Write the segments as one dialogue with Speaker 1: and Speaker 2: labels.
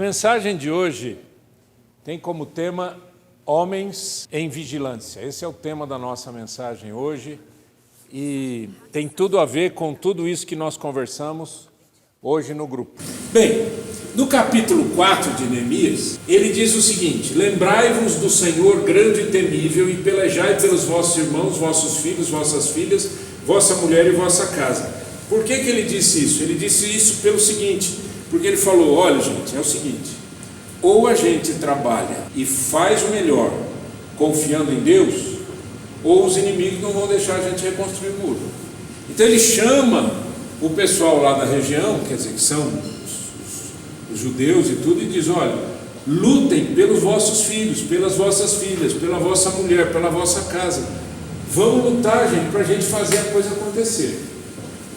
Speaker 1: A mensagem de hoje tem como tema Homens em Vigilância. Esse é o tema da nossa mensagem hoje e tem tudo a ver com tudo isso que nós conversamos hoje no grupo.
Speaker 2: Bem, no capítulo 4 de Neemias, ele diz o seguinte: lembrai-vos do Senhor grande e temível e pelejai pelos vossos irmãos, vossos filhos, vossas filhas, vossa mulher e vossa casa. Por que ele disse isso? Ele disse isso pelo seguinte, porque ele falou: olha gente, é o seguinte, ou a gente trabalha e faz o melhor confiando em Deus, ou os inimigos não vão deixar a gente reconstruir o muro. Então ele chama o pessoal lá da região, quer dizer, que são os judeus e tudo, e diz: olha, lutem pelos vossos filhos, pelas vossas filhas, pela vossa mulher, pela vossa casa. Vamos lutar, gente, para a gente fazer a coisa acontecer.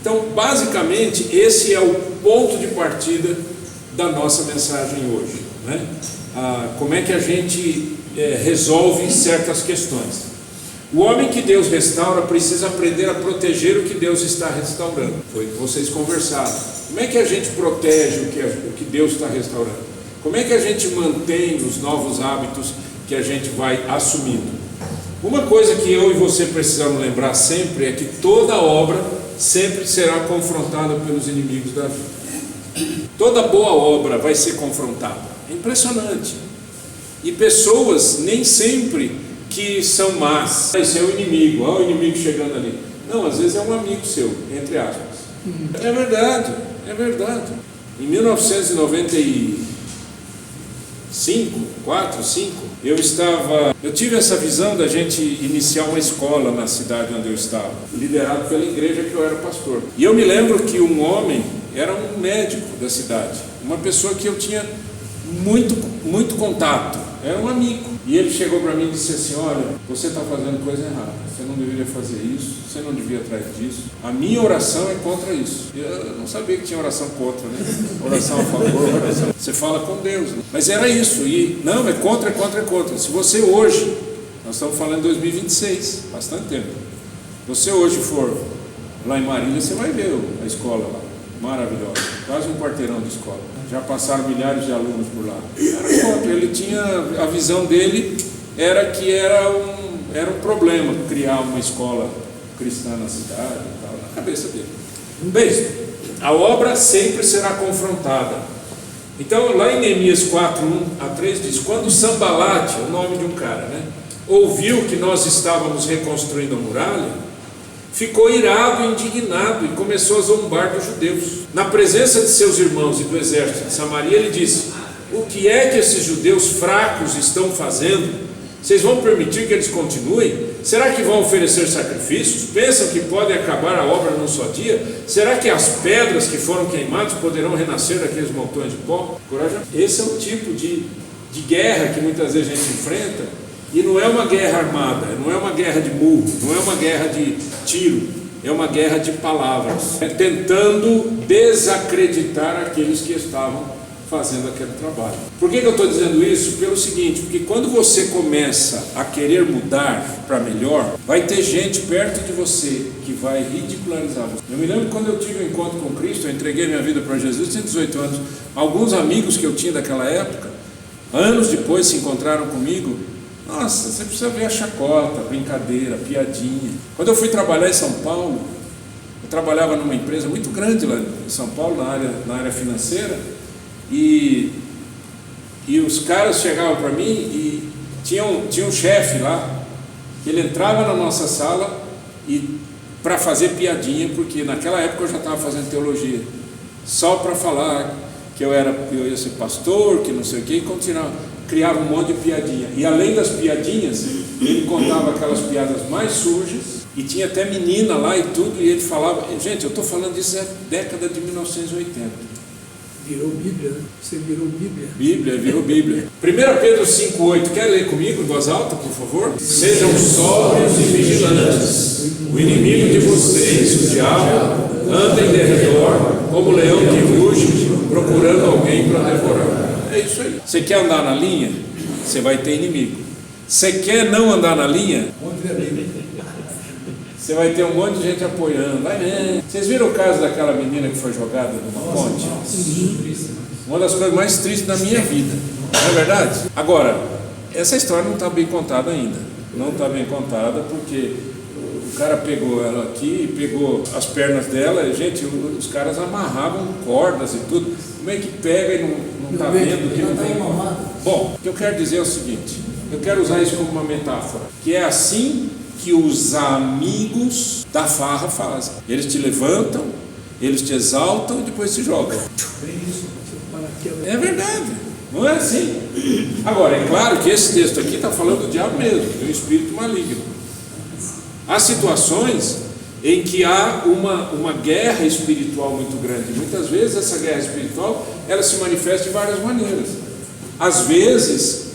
Speaker 2: Então, basicamente, esse é o ponto de partida da nossa mensagem hoje, né? Como é que a gente resolve certas questões. O homem que Deus restaura precisa aprender a proteger o que Deus está restaurando. Foi o que vocês conversaram. Como é que a gente protege o que Deus está restaurando? Como é que a gente mantém os novos hábitos que a gente vai assumindo? Uma coisa que eu e você precisamos lembrar sempre é que toda obra sempre será confrontada pelos inimigos da vida. Toda boa obra vai ser confrontada. É impressionante. E pessoas nem sempre que são más. Esse é o inimigo, olha o inimigo chegando ali. Não, às vezes é um amigo seu, entre aspas. É verdade, é verdade. Em 1995, 4, 5, eu tive essa visão da gente iniciar uma escola na cidade onde eu estava, liderado pela igreja que eu era pastor. E eu me lembro que um homem era um médico da cidade, uma pessoa que eu tinha muito contato, era um amigo. E ele chegou para mim e disse assim: olha, você está fazendo coisa errada, você não deveria fazer isso, você não devia atrás disso. A minha oração é contra isso. Eu não sabia que tinha oração contra, né? Oração a favor, oração. Você fala com Deus, né? Mas era isso, e não, é contra. Se você hoje, nós estamos falando em 2026, bastante tempo, você hoje for lá em Marília, você vai ver a escola lá, maravilhosa, quase um quarteirão de escola. Já passaram milhares de alunos por lá. Era contra. Ele tinha, a visão dele era que era um problema criar uma escola cristã na cidade e tal, na cabeça dele. Bem, a obra sempre será confrontada. Então, lá em Neemias 4, 1-3 diz: quando Sambalate, o nome de um cara, né, ouviu que nós estávamos reconstruindo a muralha, ficou irado e indignado e começou a zombar dos judeus. Na presença de seus irmãos e do exército de Samaria, ele disse: o que é que esses judeus fracos estão fazendo? Vocês vão permitir que eles continuem? Será que vão oferecer sacrifícios? Pensam que podem acabar a obra num só dia? Será que as pedras que foram queimadas poderão renascer daqueles montões de pó? Esse é o tipo de guerra que muitas vezes a gente enfrenta. E não é uma guerra armada, não é uma guerra de murro, não é uma guerra de tiro, é uma guerra de palavras, tentando desacreditar aqueles que estavam fazendo aquele trabalho. Por que eu estou dizendo isso? Pelo seguinte, porque quando você começa a querer mudar para melhor, vai ter gente perto de você que vai ridicularizar você. Eu me lembro quando eu tive um encontro com Cristo, eu entreguei minha vida para Jesus, tinha 18 anos, alguns amigos que eu tinha daquela época, anos depois se encontraram comigo. Nossa, você precisa ver a chacota, a brincadeira, a piadinha. Quando eu fui trabalhar em São Paulo, eu trabalhava numa empresa muito grande lá em São Paulo, na área financeira, e os caras chegavam para mim e tinha um chefe lá, que ele entrava na nossa sala e para fazer piadinha, porque naquela época eu já estava fazendo teologia, só para falar que eu ia ser pastor, que não sei o que, e continuava. Criava um monte de piadinha, e além das piadinhas, ele contava aquelas piadas mais sujas, e tinha até menina lá e tudo, e ele falava, gente, eu estou falando disso é década de 1980.
Speaker 3: Virou Bíblia, né? Você virou Bíblia.
Speaker 2: Virou Bíblia. 1 Pedro 5,8, quer ler comigo em voz alta, por favor? Sejam sóbrios e vigilantes, o inimigo de vocês, o diabo, anda em derredor, como leão que ruge, procurando alguém para devorar. É isso aí. Você quer andar na linha? Você vai ter inimigo. Você quer não andar na linha? Você vai ter um monte de gente apoiando. Vai, né? Vocês viram o caso daquela menina que foi jogada numa ponte? Uma das coisas mais tristes da minha vida, não é verdade? Agora, essa história não está bem contada ainda. Não está bem contada porque o cara pegou ela aqui, pegou as pernas dela, gente, os caras amarravam cordas e tudo. Como é que pega e não está vendo que não vem? Bom, o que eu quero dizer é o seguinte, eu quero usar isso como uma metáfora, que é assim que os amigos da farra fazem. Eles te levantam, eles te exaltam e depois te jogam. É verdade, não é assim. Agora, é claro que esse texto aqui está falando do diabo mesmo, do espírito maligno. Há situações em que há uma guerra espiritual muito grande. Muitas vezes essa guerra espiritual ela se manifesta de várias maneiras. Às vezes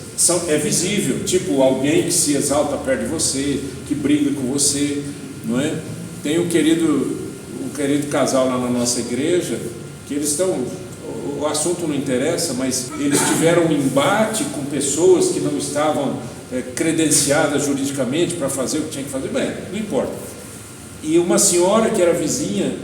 Speaker 2: é visível, tipo alguém que se exalta perto de você, que briga com você, não é? Tem um querido casal lá na nossa igreja que eles estão, o assunto não interessa, mas eles tiveram um embate com pessoas que não estavam credenciadas juridicamente para fazer o que tinha que fazer. Bem, não importa. E uma senhora que era vizinha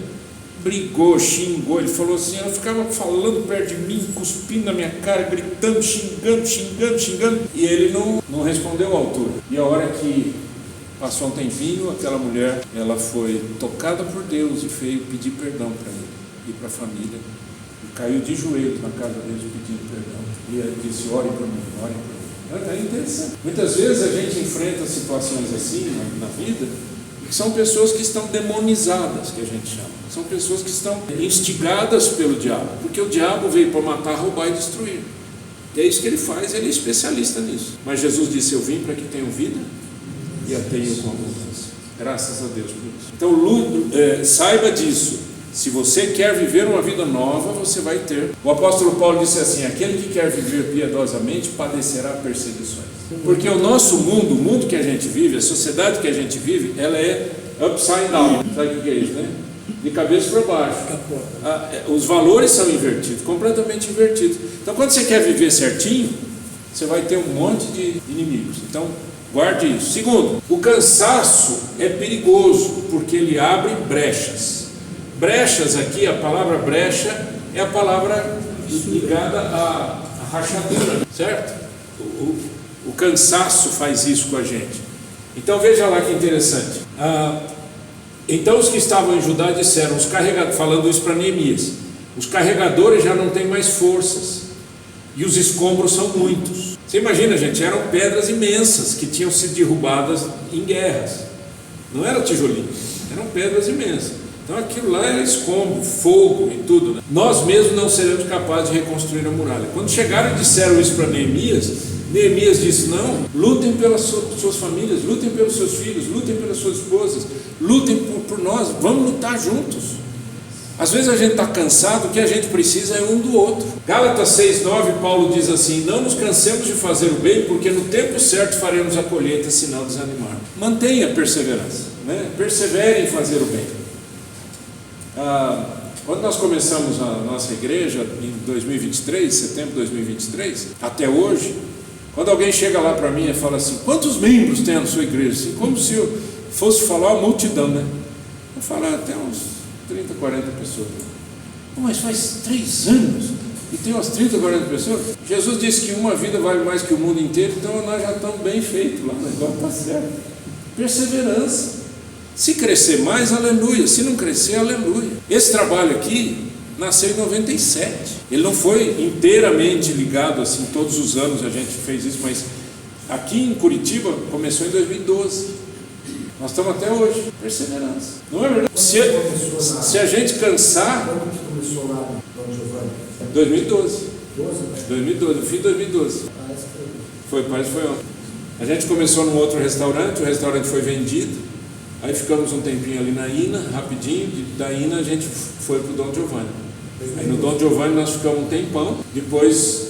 Speaker 2: brigou, xingou, ele falou assim, ela ficava falando perto de mim, cuspindo na minha cara, gritando, xingando, e ele não respondeu à altura. E a hora que passou um tempinho, aquela mulher, ela foi tocada por Deus e veio pedir perdão para ele e para a família, e caiu de joelhos na casa deles pedindo perdão, e ele disse, ore por mim, ore por mim. É interessante. Muitas vezes a gente enfrenta situações assim na vida, que são pessoas que estão demonizadas, que a gente chama. São pessoas que estão instigadas pelo diabo, porque o diabo veio para matar, roubar e destruir. E é isso que ele faz, ele é especialista nisso. Mas Jesus disse, eu vim para que tenham vida e a tenham com abundância. Graças a Deus por isso. Então, saiba disso. Se você quer viver uma vida nova, você vai ter. O apóstolo Paulo disse assim, aquele que quer viver piedosamente padecerá perseguições. Porque o nosso mundo, o mundo que a gente vive, a sociedade que a gente vive, ela é upside down. Sabe o que é isso, né? De cabeça para baixo. Os valores são invertidos, completamente invertidos. Então, quando você quer viver certinho, você vai ter um monte de inimigos. Então, guarde isso. Segundo, o cansaço é perigoso, porque ele abre brechas. Brechas aqui, a palavra brecha é a palavra ligada à rachadura, certo? O cansaço faz isso com a gente. Então veja lá que interessante. Então os que estavam em Judá disseram, os carregadores, falando isso para Neemias, os carregadores já não têm mais forças e os escombros são muitos. Você imagina, gente, eram pedras imensas que tinham sido derrubadas em guerras. Não eram tijolinhos, eram pedras imensas. Então aquilo lá era escombro, fogo e tudo, né? Nós mesmos não seremos capazes de reconstruir a muralha. Quando chegaram e disseram isso para Neemias, Neemias disse, não, lutem pelas suas famílias, lutem pelos seus filhos, lutem pelas suas esposas, lutem por nós, vamos lutar juntos. Às vezes a gente está cansado, o que a gente precisa é um do outro. Gálatas 6,9, Paulo diz assim, não nos cansemos de fazer o bem, porque no tempo certo faremos a colheita, se não desanimar. Mantenha a perseverança, né? Persevere em fazer o bem. Quando nós começamos a nossa igreja em 2023, setembro de 2023, até hoje, quando alguém chega lá para mim e fala assim, quantos membros tem na sua igreja? Assim, como se eu fosse falar uma multidão, né? Eu falo, tem uns 30, 40 pessoas. Mas faz 3 anos e tem umas 30, 40 pessoas. Jesus disse que uma vida vale mais que o mundo inteiro, então nós já estamos bem feitos lá, o negócio está certo. Perseverança. Se crescer mais, aleluia. Se não crescer, aleluia. Esse trabalho aqui nasceu em 97. Ele não foi inteiramente ligado assim, todos os anos a gente fez isso, mas aqui em Curitiba começou em 2012. Nós estamos até hoje. Perseverança. Não é verdade? Se a gente cansar...
Speaker 4: Quando que começou lá no Dom Giovanni?
Speaker 2: 2012.
Speaker 4: 2012?
Speaker 2: No fim de 2012. Parece que foi ontem. A gente começou num outro restaurante, o restaurante foi vendido. Aí ficamos um tempinho ali na Ina, rapidinho, da Ina a gente foi para o Dom Giovanni. Aí no Dom Giovanni nós ficamos um tempão, depois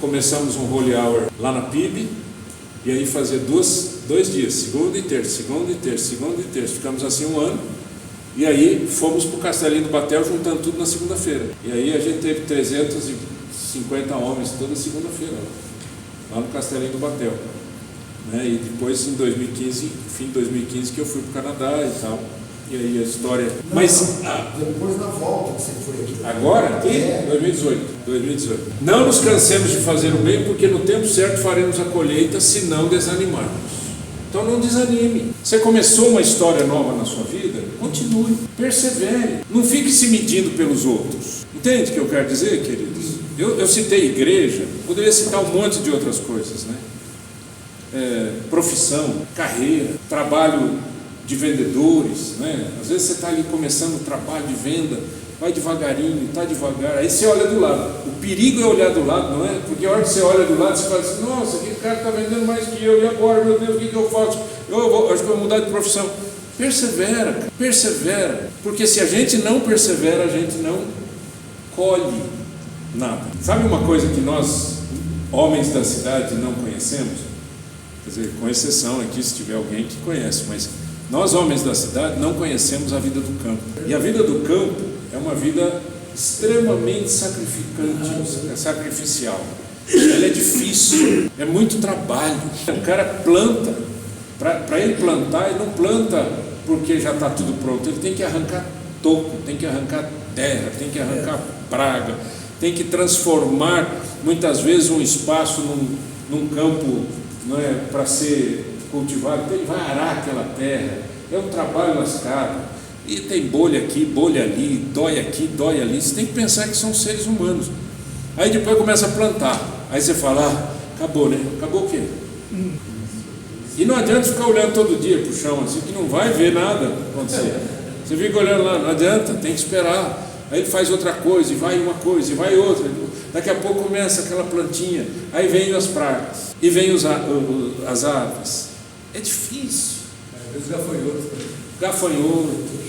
Speaker 2: começamos um holy hour lá na PIB, e aí fazia 2 dias, segunda e terça, ficamos assim um ano, e aí fomos para o Castelinho do Batel juntando tudo na segunda-feira. E aí a gente teve 350 homens toda segunda-feira, lá no Castelinho do Batel. E depois em 2015, fim de 2015, que eu fui para o Canadá e tal, E aí a história... Mas
Speaker 4: depois da volta que você foi aqui.
Speaker 2: agora, aqui, 2018. Não nos cansemos de fazer o bem, porque no tempo certo faremos a colheita, se não desanimarmos. Então não desanime. Você começou uma história nova na sua vida? Continue, persevere. Não fique se medindo pelos outros. Entende o que eu quero dizer, queridos? Eu citei igreja, poderia citar um monte de outras coisas, né? Profissão, carreira, trabalho de vendedores, né? Às vezes você está ali começando o trabalho de venda, vai devagarinho, está devagar, aí você olha do lado. O perigo é olhar do lado, não é? Porque a hora que você olha do lado, você fala assim, nossa, aquele cara está vendendo mais que eu, e agora, meu Deus, o que eu faço? Acho que vou mudar de profissão. Persevera, persevera, porque se a gente não persevera, a gente não colhe nada. Sabe uma coisa que nós, homens da cidade, não conhecemos? Quer dizer, com exceção aqui, se tiver alguém que conhece, mas nós, homens da cidade, não conhecemos a vida do campo. E a vida do campo é uma vida extremamente sacrificial. Ela é difícil, é muito trabalho. O cara planta, para ele plantar, ele não planta porque já está tudo pronto. Ele tem que arrancar toco, tem que arrancar terra, tem que arrancar praga, tem que transformar muitas vezes um espaço num campo, não é, para ser cultivado. Então ele vai arar aquela terra, é um trabalho lascado, e tem bolha aqui, bolha ali, dói aqui, dói ali. Você tem que pensar que são seres humanos. Aí depois começa a plantar, aí você fala, acabou, né? Acabou o quê? E não adianta ficar olhando todo dia para o chão assim, que não vai ver nada acontecer. Você fica olhando lá, não adianta, tem que esperar. Aí ele faz outra coisa, e vai uma coisa, e vai outra. Daqui a pouco começa aquela plantinha, aí vem as pragas, e vem as aves. É difícil.
Speaker 4: Às vezes
Speaker 2: Gafanhoto.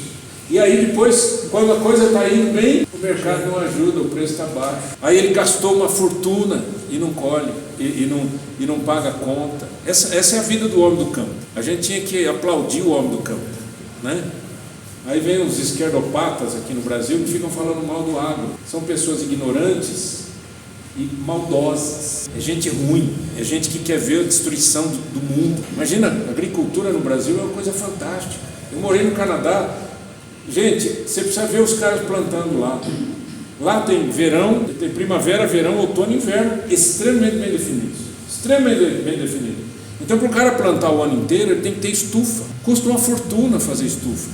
Speaker 2: E aí depois, quando a coisa está indo bem, o mercado não ajuda, o preço está baixo. Aí ele gastou uma fortuna e não colhe, e não paga a conta. Essa é a vida do homem do campo. A gente tinha que aplaudir o homem do campo, né? Aí vem os esquerdopatas aqui no Brasil que ficam falando mal do agro. São pessoas ignorantes e maldosas. É gente ruim, é gente que quer ver a destruição do mundo. Imagina, a agricultura no Brasil é uma coisa fantástica. Eu morei no Canadá. Gente, você precisa ver os caras plantando lá. Lá tem verão, tem primavera, verão, outono e inverno, extremamente bem definidos. Extremamente bem definidos. Então, para o cara plantar o ano inteiro, ele tem que ter estufa. Custa uma fortuna fazer estufa.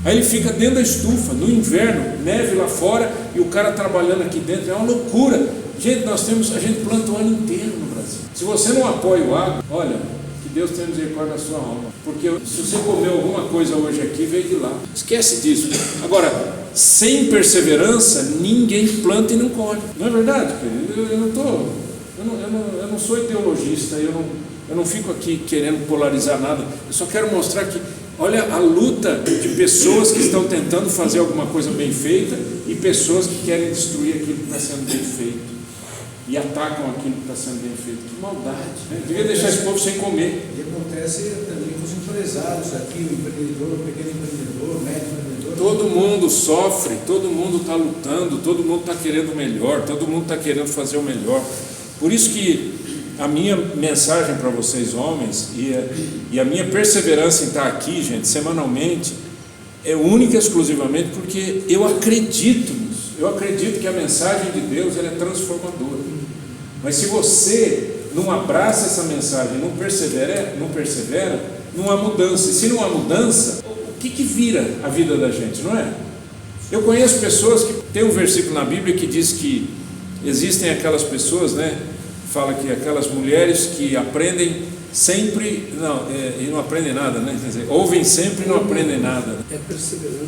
Speaker 2: Aí ele fica dentro da estufa, no inverno, neve lá fora, e o cara trabalhando aqui dentro, é uma loucura. Gente, a gente planta o ano inteiro no Brasil. Se você não apoia o agro, olha, que Deus tenha misericórdia da sua alma, porque se você comeu alguma coisa hoje aqui, veio de lá. Esquece disso. Agora, sem perseverança, ninguém planta e não colhe. Não é verdade, querido? Eu não sou ideologista, eu não fico aqui querendo polarizar nada. Eu só quero mostrar que olha a luta de pessoas que estão tentando fazer alguma coisa bem feita e pessoas que querem destruir aquilo que está sendo bem feito e atacam aquilo que está sendo bem feito. Que maldade, né? Devia deixar esse povo sem comer.
Speaker 4: E acontece também com os empresários aqui, o empreendedor, o pequeno empreendedor, o médio empreendedor.
Speaker 2: Todo mundo sofre, todo mundo está lutando, todo mundo está querendo o melhor, todo mundo está querendo fazer o melhor. Por isso que a minha mensagem para vocês, homens, e a minha perseverança em estar aqui, gente, semanalmente, é única e exclusivamente porque eu acredito nisso. Eu acredito que a mensagem de Deus ela é transformadora. Mas se você não abraça essa mensagem, não persevera, não há mudança. E se não há mudança, o que vira a vida da gente, não é? Eu conheço pessoas que tem um versículo na Bíblia que diz que existem aquelas pessoas, né? Fala que aquelas mulheres que aprendem sempre, e não aprendem nada, né? Quer dizer, ouvem sempre e não aprendem nada.
Speaker 3: É perseverança.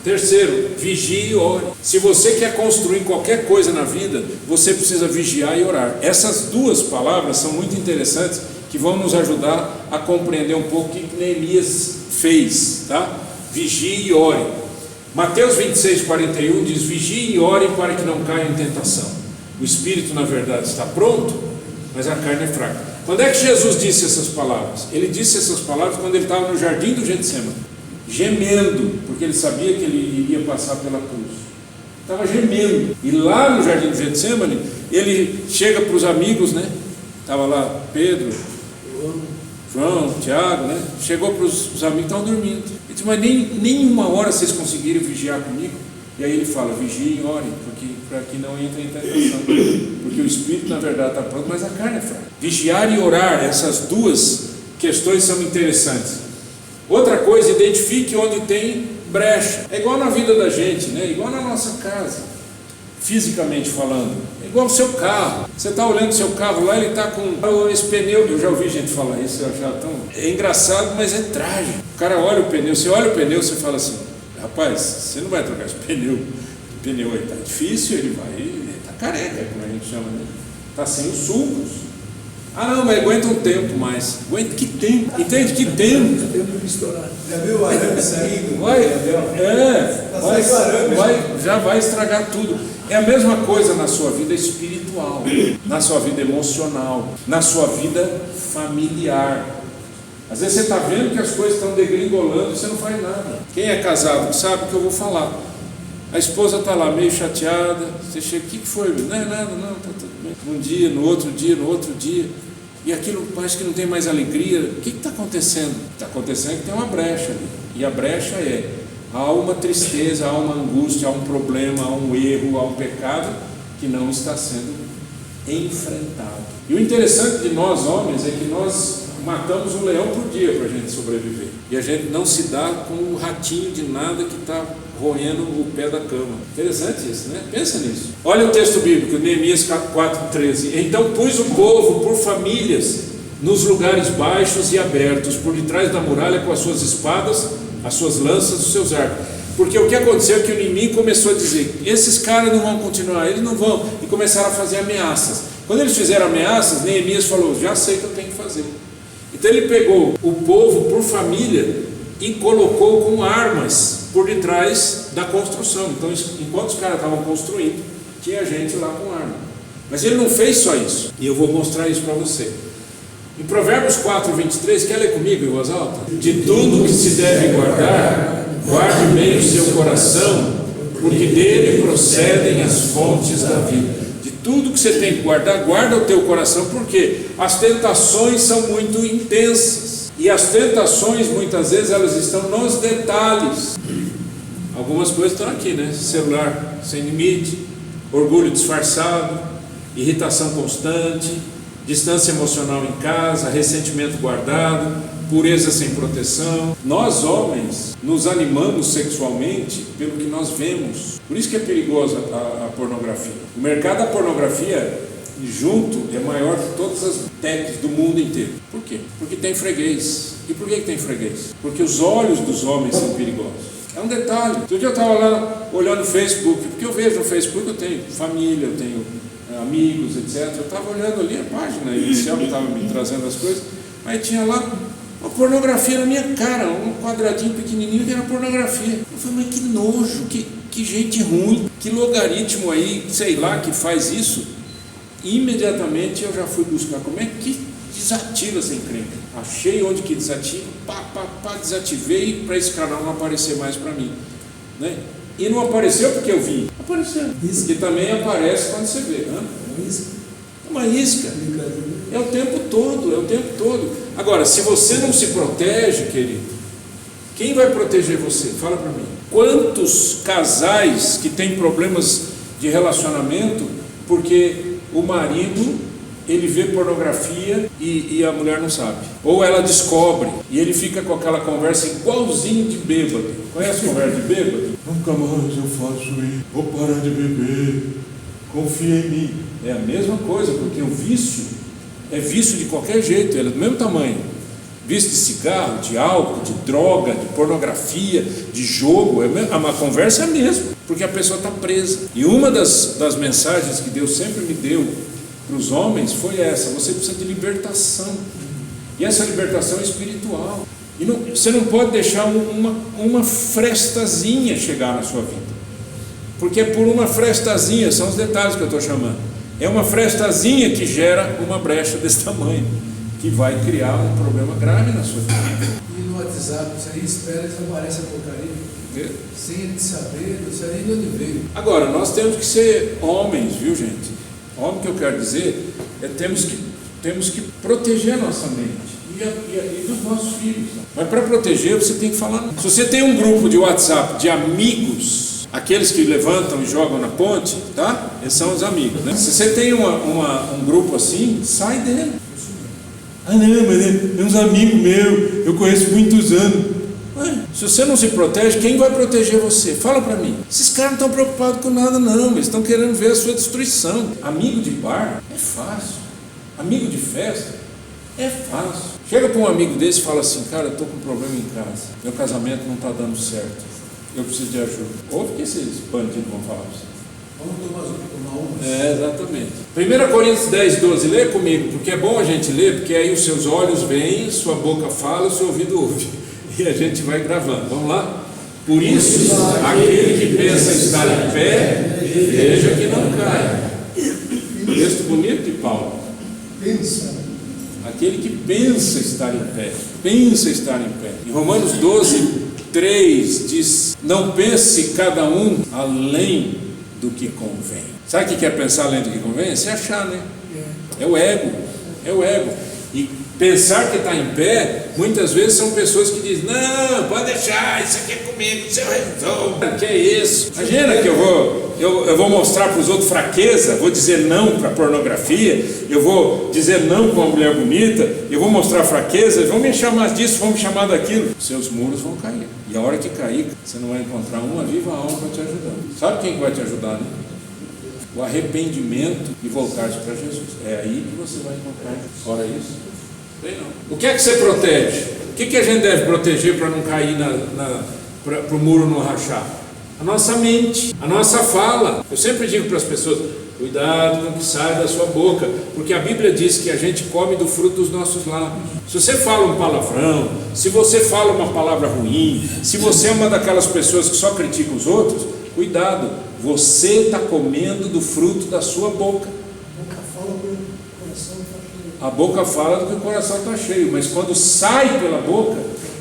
Speaker 2: Terceiro, vigie e ore. Se você quer construir qualquer coisa na vida, você precisa vigiar e orar. Essas duas palavras são muito interessantes, que vão nos ajudar a compreender um pouco o que Neemias fez, tá? Vigie e ore. Mateus 26:41 diz: vigie e ore para que não caia em tentação. O espírito, na verdade, está pronto, mas a carne é fraca. Quando é que Jesus disse essas palavras? Ele disse essas palavras quando ele estava no jardim do Getsemane, gemendo, porque ele sabia que ele iria passar pela cruz. Estava gemendo. E lá no jardim do Getsemane, ele chega para os amigos, né? Estava lá Pedro, João, Tiago, né? Chegou para os amigos que estavam dormindo. Ele disse, mas nem uma hora vocês conseguiram vigiar comigo? E aí ele fala, vigiem e orem, para que não entre em tentação. Porque o espírito, na verdade, está pronto, mas a carne é fraca. Vigiar e orar, essas duas questões são interessantes. Outra coisa, identifique onde tem brecha. É igual na vida da gente, né? Igual na nossa casa, fisicamente falando. É igual o seu carro. Você está olhando o seu carro lá, ele está com esse pneu. Eu já ouvi gente falar isso, eu achava tão... É engraçado, mas é trágico. O cara olha o pneu, você olha o pneu, você fala assim, rapaz, você não vai trocar esse pneu. O pneu aí está difícil, ele está careca, como a gente chama, né? Está sem os sulcos. Ah não, mas aguenta um tempo mais. Aguenta que tempo? Entende? Que tempo?
Speaker 4: Tempo de estourar. Já viu o arame saindo?
Speaker 2: Já vai estragar tudo. É a mesma coisa na sua vida espiritual, na sua vida emocional, na sua vida familiar. Às vezes você está vendo que as coisas estão degringolando e você não faz nada. Quem é casado sabe o que eu vou falar. A esposa está lá meio chateada, você chega, o que foi? Não é nada, não, está tudo bem. Um dia, no outro dia, e aquilo parece que não tem mais alegria. O que está acontecendo? Está acontecendo que tem uma brecha ali, e a brecha há uma tristeza, há uma angústia, há um problema, há um erro, há um pecado que não está sendo enfrentado. E o interessante de nós homens é que nós matamos um leão por dia para a gente sobreviver, e a gente não se dá com o ratinho de nada que está roendo o pé da cama. Interessante isso, né? Pensa nisso. Olha o texto bíblico, Neemias 4:13. Então pus o povo por famílias nos lugares baixos e abertos, por detrás da muralha, com as suas espadas, as suas lanças, os seus arcos. Porque o que aconteceu é que o inimigo começou a dizer, esses caras não vão continuar, eles não vão, e começaram a fazer ameaças. Quando eles fizeram ameaças, Neemias falou, já sei o que eu tenho que fazer. Então ele pegou o povo por família e colocou com armas por detrás da construção. Então, enquanto os caras estavam construindo, tinha gente lá com arma. Mas ele não fez só isso, e eu vou mostrar isso para você. Em Provérbios 4:23, quer ler comigo em voz alta? De tudo que se deve guardar, guarde bem o seu coração, porque dele procedem as fontes da vida. De tudo que você tem que guardar, guarda o teu coração, porque as tentações são muito intensas. E as tentações, muitas vezes, elas estão nos detalhes. Algumas coisas estão aqui, né? Celular sem limite, orgulho disfarçado, irritação constante, distância emocional em casa, ressentimento guardado, pureza sem proteção. Nós, homens, nos animamos sexualmente pelo que nós vemos. Por isso que é perigosa a pornografia. O mercado da pornografia junto é maior que todas as techs do mundo inteiro. Por quê? Porque tem freguês. E por que tem freguês? Porque os olhos dos homens são perigosos. É um detalhe. Outro dia eu estava lá olhando o Facebook, porque eu vejo no Facebook, eu tenho família, eu tenho amigos, etc. Eu estava olhando ali a página inicial que estava me trazendo as coisas, aí tinha lá uma pornografia na minha cara, um quadradinho pequenininho que era pornografia. Eu falei, mas que nojo, que gente ruim, que logaritmo aí, sei lá, que faz isso. Imediatamente eu já fui buscar como é que desativa essa encrenca. Achei onde que desativa, desativei para esse canal não aparecer mais para mim, né? E não apareceu porque eu vi, apareceu, que também aparece quando você vê, né? Uma isca, é o tempo todo. Agora, se você não se protege, querido, quem vai proteger você? Fala para mim. Quantos casais que têm problemas de relacionamento porque o marido, ele vê pornografia e a mulher não sabe, ou ela descobre e ele fica com aquela conversa igualzinho de bêbado. Conhece conversa de bêbado? Nunca mais eu faço isso, vou parar de beber, confia em mim. É a mesma coisa, porque o vício é vício de qualquer jeito, ele é do mesmo tamanho. Vício de cigarro, de álcool, de droga, de pornografia, de jogo, a conversa é a mesma, porque a pessoa está presa. E uma das mensagens que Deus sempre me deu para os homens foi essa: você precisa de libertação, e essa libertação é espiritual. E você não pode deixar uma frestazinha chegar na sua vida, porque é por uma frestazinha, são os detalhes que eu estou chamando, é uma frestazinha que gera uma brecha desse tamanho, que vai criar um problema grave na sua vida.
Speaker 4: E no WhatsApp, você aí espera que apareça a porcaria, sem ele saber, não sei nem de onde veio.
Speaker 2: Agora, nós temos que ser homens, viu, gente? Homem, que eu quero dizer, temos que proteger a nossa mente. e dos nossos filhos. Mas para proteger você tem que falar. Se você tem um grupo de WhatsApp de amigos, aqueles que levantam e jogam na ponte, tá? Esses são os amigos, né? Se você tem um grupo assim, sai dele. Ah não, mas é uns amigos meus, eu conheço muitos anos. Se você não se protege, quem vai proteger você? Fala para mim. Esses caras não estão preocupados com nada não, eles estão querendo ver a sua destruição. Amigo de bar é fácil, amigo de festa é fácil. Chega para um amigo desse e fala assim: cara, eu estou com um problema em casa, meu casamento não está dando certo, eu preciso de ajuda. Ouve o que esses bandidos vão falar para você.
Speaker 4: Vamos tomar uma.
Speaker 2: Exatamente. 1 Coríntios 10, 12, lê comigo, porque é bom a gente ler, porque aí os seus olhos veem, sua boca fala, o seu ouvido ouve. E a gente vai gravando. Vamos lá? Por isso, aquele que pensa estar em pé, veja que não cai. Texto bonito de Paulo.
Speaker 4: Pensa.
Speaker 2: Aquele que pensa estar em pé, pensa estar em pé. Em Romanos 12, 3 diz: não pense cada um além do que convém. Sabe o que é pensar além do que convém? É se achar, né? É o ego. É o ego. E pensar que está em pé, muitas vezes são pessoas que dizem: não, pode deixar, isso aqui é comigo, isso eu resolvo. Que é isso? Imagina que eu vou mostrar para os outros fraqueza, vou dizer não para a pornografia, eu vou dizer não para uma mulher bonita, eu vou mostrar fraqueza, vão me chamar disso, vão me chamar daquilo. Seus muros vão cair. E a hora que cair, você não vai encontrar uma viva alma para te ajudar. Sabe quem vai te ajudar, né? O arrependimento e voltar-se para Jesus. É aí que você vai encontrar. Fora isso, bem não. O que é que você protege? O que a gente deve proteger para não cair para o muro não rachar? A nossa mente, a nossa fala. Eu sempre digo para as pessoas: cuidado com o que sai da sua boca, porque a Bíblia diz que a gente come do fruto dos nossos lábios. Se você fala um palavrão, se você fala uma palavra ruim, se você é uma daquelas pessoas que só critica os outros, cuidado, você está comendo do fruto da sua boca. A boca fala do que o coração está cheio, mas quando sai pela boca,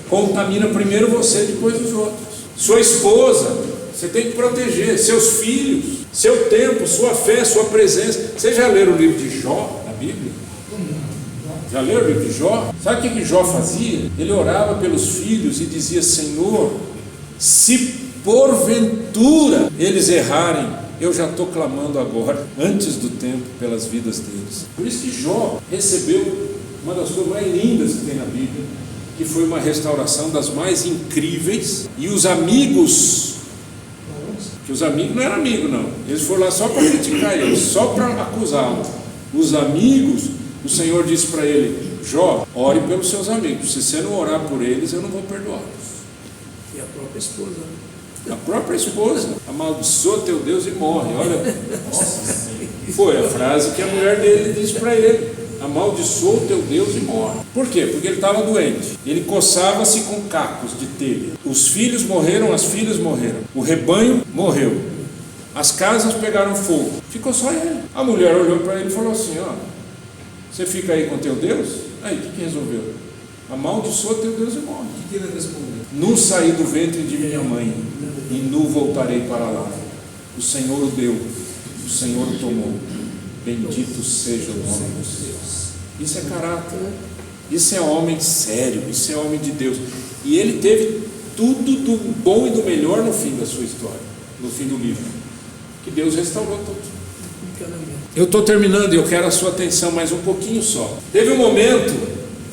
Speaker 2: contamina primeiro você, depois os outros. Sua esposa, você tem que proteger. Seus filhos, seu tempo, sua fé, sua presença. Vocês já leram o livro de Jó na Bíblia? Já leram o livro de Jó? Sabe o que Jó fazia? Ele orava pelos filhos e dizia: Senhor, se porventura eles errarem, eu já estou clamando agora, antes do tempo, pelas vidas deles. Por isso que Jó recebeu uma das coisas mais lindas que tem na Bíblia, que foi uma restauração das mais incríveis. E os amigos, que os amigos não eram amigos não, eles foram lá só para criticar ele, só para acusá-lo. Os amigos, o Senhor disse para ele: Jó, ore pelos seus amigos, se você não orar por eles, eu não vou perdoá-los.
Speaker 3: E a própria esposa.
Speaker 2: A própria esposa: amaldiçoa teu Deus e morre. Olha, foi a frase que a mulher dele disse para ele: amaldiçoa o teu Deus e morre. Por quê? Porque ele estava doente, ele coçava-se com cacos de telha. Os filhos morreram, as filhas morreram, o rebanho morreu, as casas pegaram fogo, ficou só ele. A mulher olhou para ele e falou assim: ó, você fica aí com teu Deus? Aí o que resolveu? Amaldiçoa teu Deus e morre.
Speaker 4: O que ele respondeu?
Speaker 2: Nu saí do ventre de minha mãe, e nu voltarei para lá. O Senhor o deu, o Senhor o tomou. Bendito seja o nome de Deus. Isso é caráter, isso é homem sério, isso é homem de Deus. E ele teve tudo do bom e do melhor no fim da sua história, no fim do livro, que Deus restaurou tudo. Eu estou terminando e eu quero a sua atenção mais um pouquinho só. Teve um momento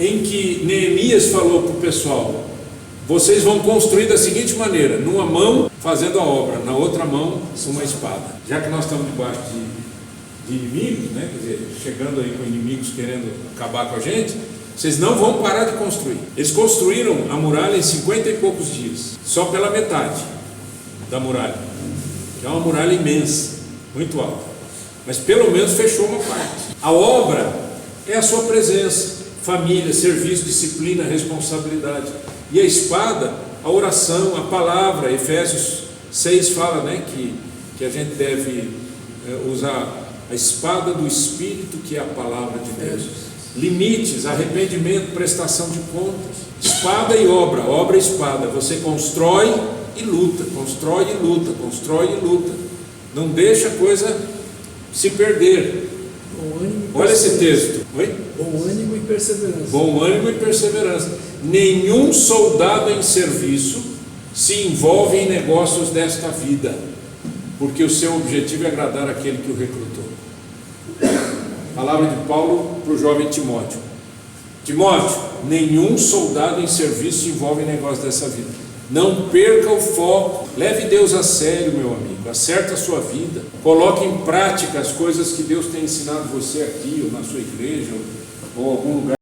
Speaker 2: em que Neemias falou para o pessoal: vocês vão construir da seguinte maneira, numa mão fazendo a obra, na outra mão uma espada. Já que nós estamos debaixo de inimigos, né? Quer dizer, chegando aí com inimigos querendo acabar com a gente, vocês não vão parar de construir. Eles construíram a muralha em 50 e poucos dias, só pela metade da muralha, que é uma muralha imensa, muito alta, mas pelo menos fechou uma parte. A obra é a sua presença, família, serviço, disciplina, responsabilidade. E a espada, a oração, a palavra. Efésios 6 fala, né, que a gente deve usar a espada do Espírito, que é a palavra de Deus. Limites, arrependimento, prestação de contas. Espada e obra, obra e espada. Você constrói e luta, constrói e luta, constrói e luta. Não deixa a coisa se perder.
Speaker 3: Bom ânimo e
Speaker 2: Olha esse
Speaker 3: perseverança.
Speaker 2: texto. Oi?
Speaker 3: Bom ânimo e perseverança.
Speaker 2: Bom ânimo e perseverança. Nenhum soldado em serviço se envolve em negócios desta vida, porque o seu objetivo é agradar aquele que o recrutou. Palavra de Paulo para o jovem Timóteo. Timóteo, nenhum soldado em serviço se envolve em negócios dessa vida. Não perca o foco. Leve Deus a sério, meu amigo. Acerte a sua vida. Coloque em prática as coisas que Deus tem ensinado você aqui, ou na sua igreja, ou algum lugar